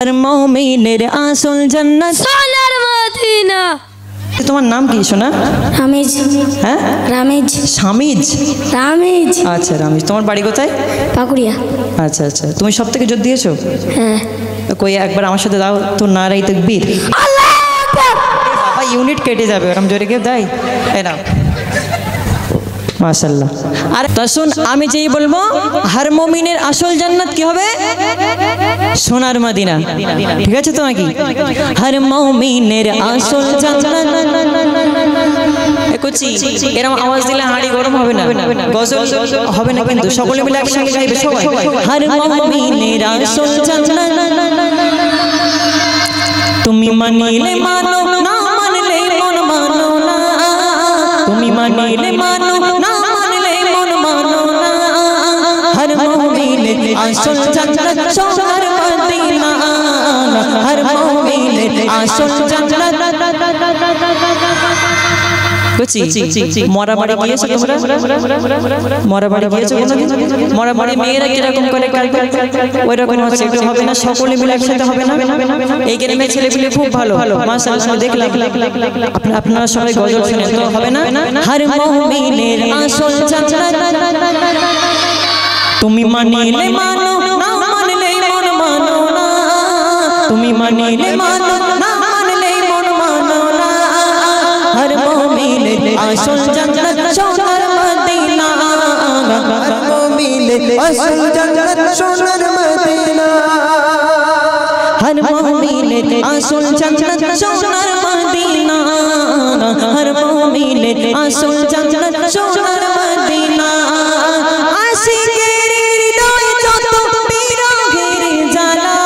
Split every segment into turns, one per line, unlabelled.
हर मोमिनेर आसल जन्नत
सोनार मदीना।
তোমার নাম কি সোনা?
রামেজ।
হ্যাঁ
রামেজ।
শামিজ।
রামেজ।
আচ্ছা রামেজ। তোমার বাড়ি কোথায়?
পাকুড়িয়া।
আচ্ছা আচ্ছা, তুমি সবথেকে জোর দিয়েছো?
হ্যাঁ।
কই একবার আমার সাথে দাও তো, নারাই তাকবীর।
আল্লাহু আকবার।
বাবা ইউনিট কেটে যাবে ওরকম জোরে কেউ দেয়? এই নাও মাশাআল্লাহ। আর তা শুন, আমি যেই বলবো হর মুমিনের আসল জান্নাত কি হবে? সোনার মদিনা। ঠিক আছে তো নাকি? হর মুমিনের আসল জান্নাত। একচি এরকম আওয়াজ দিলে হাঁড়ি গরম হবে না, গজল হবে না, কিন্তু সকলে মিলে একসঙ্গে গাইবে সবাই। হর মুমিনের আসল জান্নাত তুমি মানিলে মানো, না মানলে মন মানো না। তুমি মানিলে মানো, না মানলে মন মানো না। হর মুমিনের আসল জান্নাত সোনার মদিনা। হর মুমিনের আসল জান্নাত। বুঝছি মরা বাড়ি গিয়েছো তোমরা? মরা বাড়ি গিয়েছো কোনোদিন? মরা বাড়ি মেয়েরা কিরকম করে ওই রকম হচ্ছে, একটু হবে না, সকলে মিলে একসাথে হবে না। এই গ্রামের ছেলে পেলে খুব ভালো, মাশাআল্লাহ দেখলাম। আপনারা সবাই গজল শুনেন তো হবে না? হর মুমিনের আসল জান্নাত তুমি মানিলে মানো, না মানলে মন মানো না। তুমি মানিলে মানো, না মানলে মন মানো না। হর মুমিনের আসল জান্নাত সোনার মদিনা। হর মুমিনের আসল জান্নাত সোনার মদিনা। হর মুমিনের আসল জান্নাত সোনার মদিনা। হর মুমিনের আসল জান্নাত সোনার মদিনা। আশিকের হৃদয় যত বিরহের জ্বালা,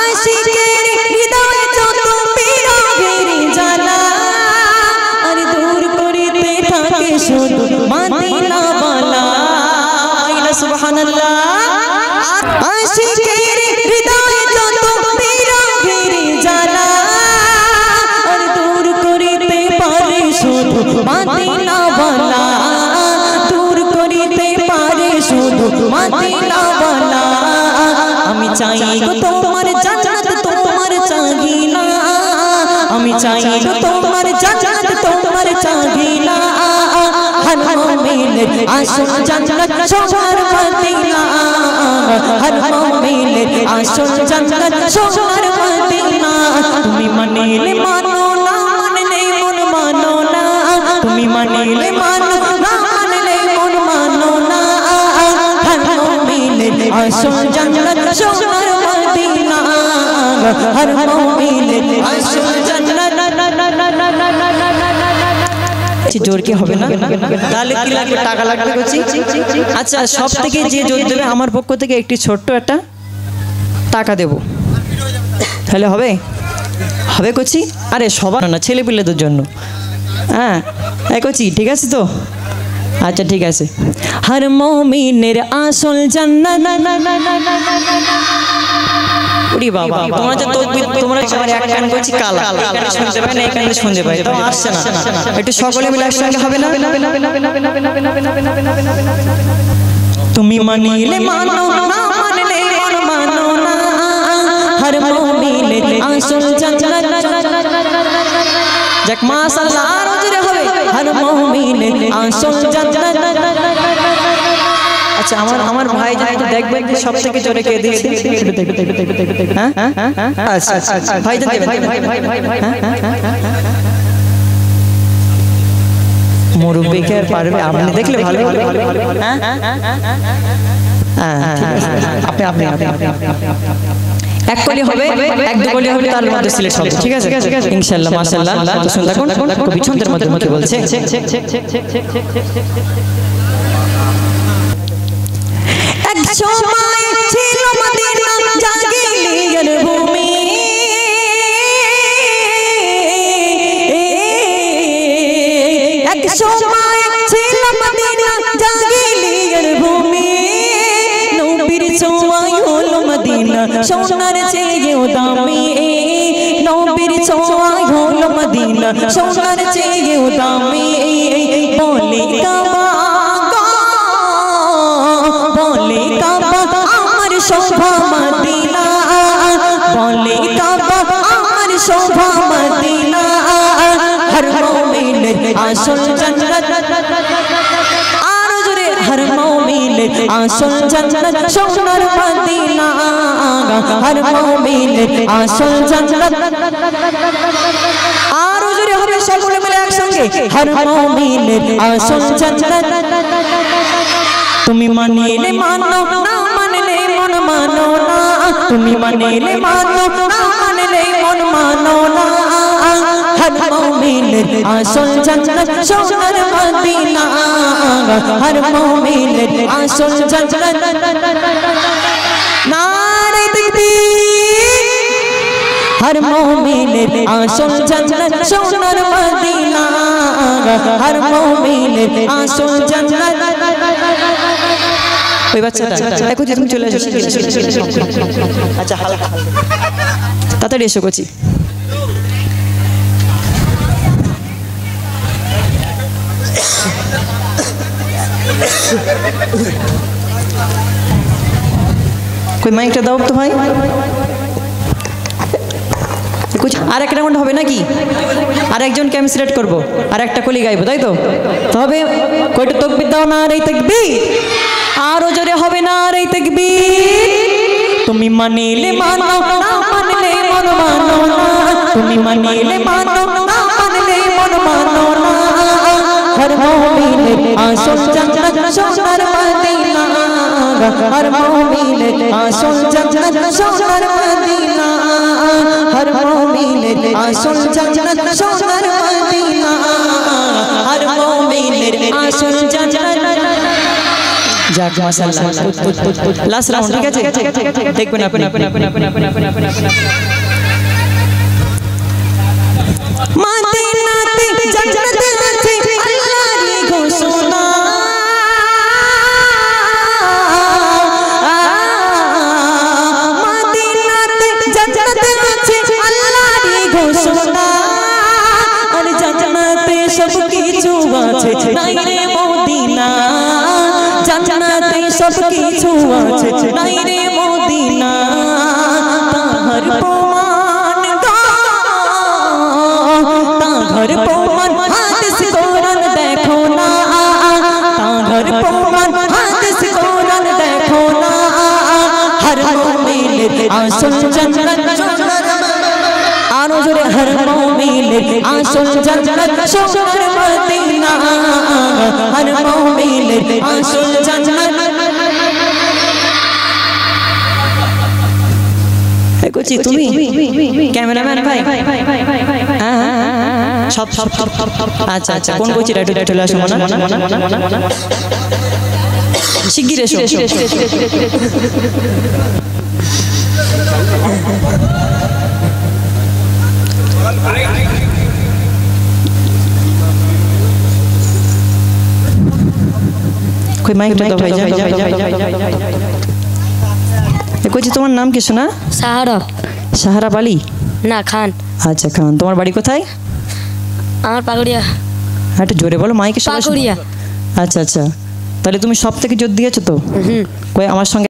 আশিকের হৃদয় যত বিরহের জ্বালা, আর দূর করিতে থাকে শুধু মদিনা ওয়ালা। সুবহানাল্লাহ। আশিকের হৃদয় যত বিরহের জ্বালা, আর দূর করিতে পারে শুধু মদিনা ওয়ালা। দূর করিতে পারে শুধু মদিনা ওয়ালা। আমি চাই গো তোমার জান্নাত, তোমার চাহি না। আমি চাই গো তোমার জান্নাত, তোমার চাহি না। হর মুমিনের আসল জান্নাত সোনার মদিনা। হর মুমিনের আসল জান্নাত সোনার মদিনা। তুমি মানিলে মানো, না মানলে মন মানো না। তুমি মানিলে মানো, না মানলে মন মানো না। হর মুমিনের আসল জান্নাত সোনার মদিনা। হর মুমিনের আসল জান্নাত। জোর কি হবে না? তাহলে কি লাগবে? টাকা লাগবে বলছি। আচ্ছা সব থেকে যে জোর দেবে আমার পক্ষ থেকে একটি ছোট্ট একটা টাকা দেব, তাহলে হবে? হবে কচি? আরে সবার না, ছেলে পিলেদের জন্য। হ্যাঁ কচি ঠিক আছে তো? আচ্ছা ঠিক আছে। হর মুমিনের আসল জান্নাত। ওরে বাবা, তোমরা যে তাকবীর, তোমরা সবাই এক কান করছি কালা, এখানে শুনতে পাই না, এখানে শুনতে পাই, তো আসছে না। একটু সকলে মিলে একসঙ্গে হবে না? তুমি মানিলে মানো, না মানলে মন মানো না। হর মুমিনের আসল জান্নাত। যাক মাশাআল্লাহ, আরো জোরে হবে। হর মুমিনের আসল জান্নাত। আচ্ছা আমার ভাই জানতো দেখবেন যে সব থেকে জোরে কে দিয়েছে? হ্যাঁ আচ্ছা ভাই জান দেবেন। মুরব্বি কে আর পারবে? আপনি দেখলে ভালো। হ্যাঁ আপনি আপনি এক কলি হবে, এক দু কলি হবে, তার মধ্যে সিলেক্ট হবে। ঠিক আছে ইনশাআল্লাহ মাশাআল্লাহ। তো শুনতে কোন কবি ছন্দের মধ্যে মধ্যে বলছে, এক সময় ছিল মদিনা জাগিলিয়ার ভূমি। এক সময় ছিল মদিনা জাগিলিয়ার ভূমি। নবীর ছোঁয়ায় হলো মদিনা সোনার চেয়েও দামি। নবীর ছোঁয়ায় হলো মদিনা সোনার চেয়েও দামি। বলে কাবা শোভা মদিনা বলে কাবা আমার শোভা মদিনা হর মুমিনের আসল জান্নাত আর জোরে হর মুমিনের আসল জান্নাত সোনার মদিনা হর মুমিনের আসল জান্নাত আর জোরে হবে সকলে মিলে একসঙ্গে হর মুমিনের আসল জান্নাত তুমি মানিলে মানো না মানলে মন মানো না তুমি মানিলে মানো না মানলে মন মানো না হর মুমিনের আসল জান্নাত সোনার মদিনা হর মুমিনের আসল জান্নাত নারে তাকবীর হর মুমিনের আসল জান্নাত সোনার মদিনা হর মুমিনের আসল জান্নাত ওই বাচ্চাটা দেখো যে তুমি চলে এসো আচ্ছা হালকা তাড়াতাড়ি এসো কোচি কই মাইকটা দাও তো ভাই কুছ আর এক রাউন্ড হবে নাকি আর একজনকে আমি সিলেক্ট করবো আর একটা কলি গাইবো তাই তো তবে কয়টা তাকবীর দাও না আর এই তাকবীর আরো জোরে হবে না আর এই তাকবীর তুমি মানিলে মানো না মানলে মন মানো না তুমি মানিলে মানো না মানলে মন মানো না হর মুমিনের আসল জান্নাত সোনার মদিনা হর মুমিনের আসল জান্নাত সোনার মদিনা হর মুমিনের আসল জান্নাত সোনার মদিনা হর মুমিনের আসল জান্নাত যাক মাশাআল্লাহ লাস্ট রাউন্ড ঠিক আছে দেখবেন আপনি মদিনাতে জান্নাত আছে আল্লাহর ঘোষণা মদিনাতে জান্নাত আছে আল্লাহর ঘোষণা আর জান্নাতে সব কিছু আছে নাই রে মদিনা জান্নাতে সব কিছু আছে নাই রে মদিনা তাহার প্রমাণ তাহার প্রমাণ হাদিস কোরআন দেখো না তাহার প্রমাণ হাদিস কোরআন দেখো না হর মুমিনের আসল জান্নাত আরো জোরে হর মুমিনের আসল জান্নাত সোনার মদিনা হর মুমিনের আসল জান্নাত কুচি তুমি ক্যামেরাম্যান ভাই সব আচ্ছা আচ্ছা কোন কুচি রাইট চলে আসো না শিগগির এসো कोई माइक तो भाई जा कुछ তোমার নাম কি শোনা
সাহারা
সাহারা বালি
না খান
আচ্ছা খান তোমার বাড়ি কোথায়
আমার পাকুড়িয়া
একটু জোরে বলো মাইকে
পাকুড়িয়া
আচ্ছা আচ্ছা তাহলে তুমি সব থেকে জোর দিয়েছো তো কই আমার সঙ্গে